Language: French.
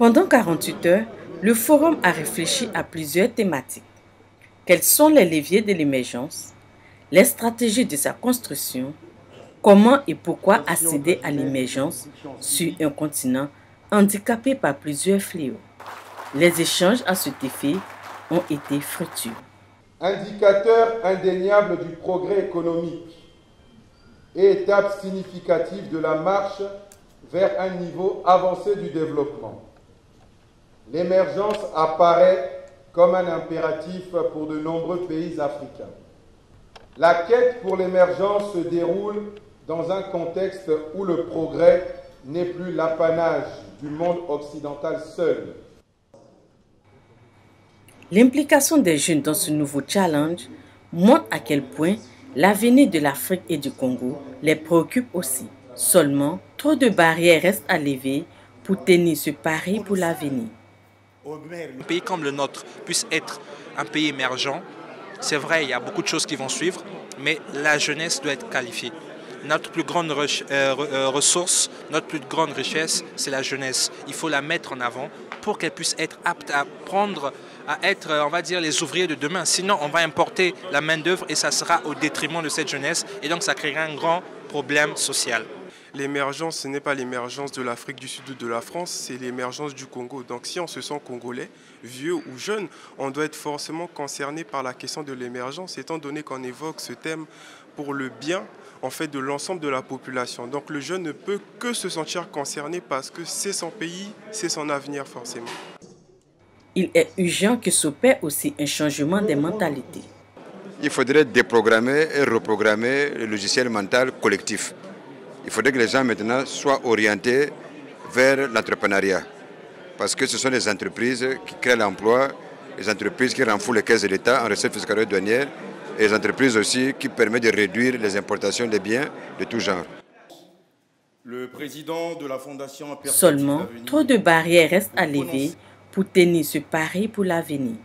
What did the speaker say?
Pendant 48 heures, le forum a réfléchi à plusieurs thématiques. Quels sont les leviers de l'émergence, les stratégies de sa construction, comment et pourquoi accéder à l'émergence sur un continent handicapé par plusieurs fléaux. Les échanges à cet effet ont été fructueux. Indicateur indéniable du progrès économique et étape significative de la marche vers un niveau avancé du développement. L'émergence apparaît comme un impératif pour de nombreux pays africains. La quête pour l'émergence se déroule dans un contexte où le progrès n'est plus l'apanage du monde occidental seul. L'implication des jeunes dans ce nouveau challenge montre à quel point l'avenir de l'Afrique et du Congo les préoccupe aussi. Seulement, trop de barrières restent à lever pour tenir ce pari pour l'avenir. Un pays comme le nôtre puisse être un pays émergent, c'est vrai, il y a beaucoup de choses qui vont suivre, mais la jeunesse doit être qualifiée. Notre plus grande ressource, notre plus grande richesse, c'est la jeunesse. Il faut la mettre en avant pour qu'elle puisse être apte à prendre, à être, on va dire, les ouvriers de demain. Sinon, on va importer la main-d'œuvre et ça sera au détriment de cette jeunesse et donc ça créera un grand problème social. L'émergence, ce n'est pas l'émergence de l'Afrique du Sud ou de la France, c'est l'émergence du Congo. Donc si on se sent congolais, vieux ou jeune, on doit être forcément concerné par la question de l'émergence, étant donné qu'on évoque ce thème pour le bien en fait, de l'ensemble de la population. Donc le jeune ne peut que se sentir concerné parce que c'est son pays, c'est son avenir forcément. Il est urgent que s'opère aussi un changement des mentalités. Il faudrait déprogrammer et reprogrammer le logiciel mental collectif. Il faudrait que les gens maintenant soient orientés vers l'entrepreneuriat. Parce que ce sont les entreprises qui créent l'emploi, les entreprises qui renflouent les caisses de l'État en recettes fiscales et douanières, et les entreprises aussi qui permettent de réduire les importations des biens de tout genre. Le président de la Fondation Seulement, trop de barrières restent à lever pour tenir ce pari pour l'avenir.